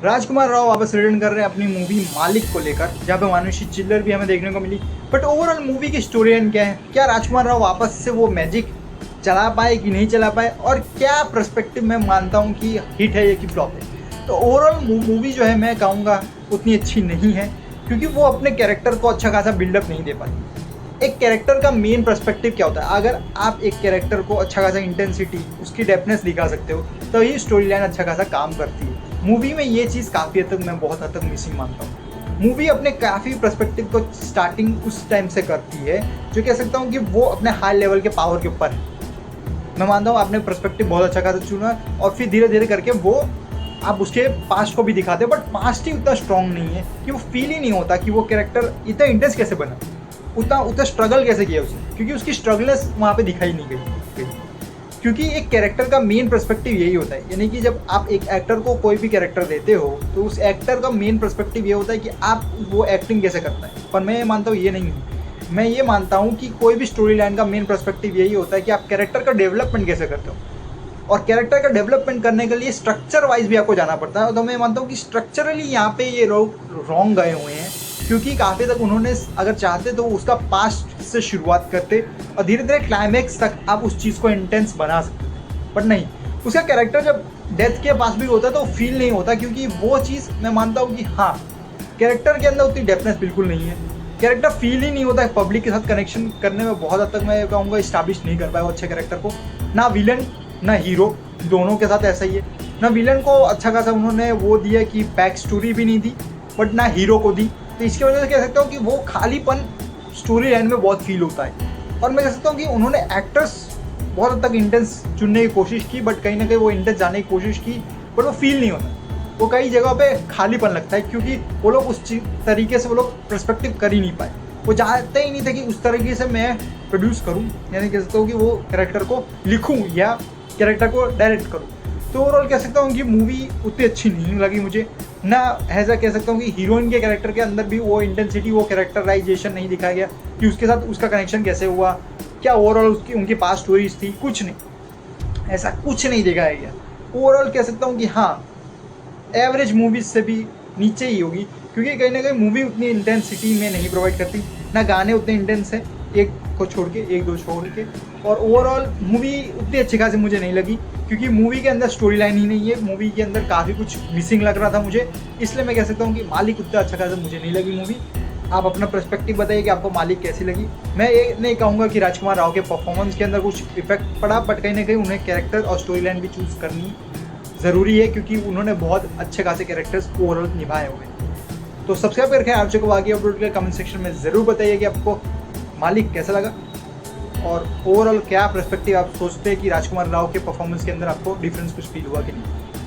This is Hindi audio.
राजकुमार राव वापस रिटर्न कर रहे हैं अपनी मूवी मालिक को लेकर, जहाँ पे मानुषी चिल्लर भी हमें देखने को मिली। बट ओवरऑल मूवी की स्टोरी लाइन क्या है, क्या राजकुमार राव वापस से वो मैजिक चला पाए कि नहीं चला पाए, और क्या पर्सपेक्टिव मैं मानता हूँ कि हिट है या कि फ्लॉप है। तो ओवरऑल मूवी जो है मैं कहूँगा उतनी अच्छी नहीं है, क्योंकि वो अपने कैरेक्टर को अच्छा खासा बिल्डअप नहीं दे पाती। एक कैरेक्टर का मेन पर्सपेक्टिव क्या होता है, अगर आप एक कैरेक्टर को अच्छा खासा इंटेंसिटी, उसकी डेप्थनेस दिखा सकते हो तो ही स्टोरी लाइन अच्छा खासा काम करती है। मूवी में ये चीज़ काफ़ी हद तक मैं बहुत हद तक मिसिंग मानता हूँ। मूवी अपने काफ़ी पर्सपेक्टिव को स्टार्टिंग उस टाइम से करती है जो कह सकता हूँ कि वो अपने हाई लेवल के पावर के ऊपर है। मैं मानता हूँ आपने पर्सपेक्टिव बहुत अच्छा खासा चुना, और फिर धीरे धीरे करके वो आप उसके पास्ट को भी दिखाते हो, बट पास्ट ही उतना स्ट्रॉन्ग नहीं है कि वो फील ही नहीं होता कि वो कैरेक्टर इतना इंटेंस कैसे बना, उतना स्ट्रगल कैसे किया उसने, क्योंकि उसकी स्ट्रगलनेस वहाँ पे दिखाई नहीं गई। क्योंकि एक कैरेक्टर का मेन पर्सपेक्टिव यही होता है, यानी कि जब आप एक एक्टर को कोई भी कैरेक्टर देते हो तो उस एक्टर का मेन पर्सपेक्टिव ये होता है कि आप वो एक्टिंग कैसे करता है। पर मैं ये मानता हूँ ये नहीं है। मैं ये मानता हूँ कि कोई भी स्टोरी लाइन का मेन पर्सपेक्टिव यही होता है कि आप कैरेक्टर का डेवलपमेंट कैसे करते हो, और कैरेक्टर का डेवलपमेंट करने के लिए स्ट्रक्चर वाइज भी आपको जाना पड़ता है। तो मैं मानता हूँ कि स्ट्रक्चरली यहाँ पे ये लोग रॉन्ग गए हुए हैं, क्योंकि काफ़ी तक उन्होंने अगर चाहते तो उसका पास्ट से शुरुआत करते और धीरे धीरे क्लाइमैक्स तक आप उस चीज़ को इंटेंस बना सकते थे। बट नहीं, उसका कैरेक्टर जब डेथ के पास भी होता है तो फील नहीं होता, क्योंकि वो चीज़ मैं मानता हूँ कि हाँ, कैरेक्टर के अंदर उतनी डेप्थनेस बिल्कुल नहीं है। कैरेक्टर फील ही नहीं होता है, पब्लिक के साथ कनेक्शन करने में बहुत हद तक मैं कहूँगा इस्टेब्लिश नहीं कर पाया वो अच्छे कैरेक्टर को। ना विलन ना हीरो, दोनों के साथ ऐसा ही है। ना विलन को अच्छा खासा उन्होंने वो दिया कि बैक स्टोरी भी नहीं दी, बट ना हीरो को दी। तो इसकी वजह से कह सकता हूँ कि वो खालीपन स्टोरी लाइन में बहुत फील होता है। और मैं कह सकता हूँ कि उन्होंने एक्टर्स बहुत हद तक इंटेंस चुनने की कोशिश की, बट कहीं ना कहीं वो इंटेंस जाने की कोशिश की, बट वो फील नहीं होता। वो कई जगह पे खालीपन लगता है, क्योंकि वो लोग उस तरीके से वो लोग पर्सपेक्टिव कर ही नहीं पाए। वो चाहते ही नहीं थे कि उस तरीके से मैं प्रोड्यूस करूँ, यानी कह सकता हूँ कि वो कैरेक्टर को लिखूँ या कैरेक्टर को डायरेक्ट करूँ। तो ओवरऑल कह सकता हूँ कि मूवी उतनी अच्छी नहीं लगी मुझे। ना ऐसा कह सकता हूँ कि हीरोइन के कैरेक्टर के अंदर भी वो इंटेंसिटी, वो कैरेक्टराइजेशन नहीं दिखाया गया कि उसके साथ उसका कनेक्शन कैसे हुआ, क्या ओवरऑल उसकी उनकी पास्ट स्टोरीज थी, कुछ नहीं, ऐसा कुछ नहीं दिखाया गया। ओवरऑल कह सकता हूँ कि हाँ, एवरेज मूवीज से भी नीचे ही होगी, क्योंकि कहीं ना कहीं मूवी उतनी इंटेंसिटी में नहीं प्रोवाइड करती, ना गाने उतने इंटेंस है, एक को छोड़ के, एक दो छोड़ के। और ओवरऑल मूवी उतनी अच्छी खासी मुझे नहीं लगी, क्योंकि मूवी के अंदर स्टोरी लाइन ही नहीं है, मूवी के अंदर काफ़ी कुछ मिसिंग लग रहा था मुझे। इसलिए मैं कह सकता हूँ कि मालिक उतना अच्छा खासा मुझे नहीं लगी मूवी। आप अपना पर्सपेक्टिव बताइए कि आपको मालिक कैसी लगी। मैं ये नहीं कहूँगा कि राजकुमार राव के परफॉर्मेंस के अंदर कुछ इफेक्ट पड़ा, बट कहीं ना कहीं उन्हें कैरेक्टर और स्टोरी लाइन भी चूज़ करनी ज़रूरी है, क्योंकि उन्होंने बहुत अच्छे खासे कैरेक्टर्स ओवरऑल निभाए हुए हैं। तो सब्सक्राइब करके आप को आगे अपलोड के कमेंट सेक्शन में ज़रूर बताइए कि आपको मालिक कैसा लगा, और ओवरऑल क्या पर्सपेक्टिव आप सोचते हैं कि राजकुमार राव के परफॉर्मेंस के अंदर आपको डिफरेंस कुछ फील हुआ कि नहीं।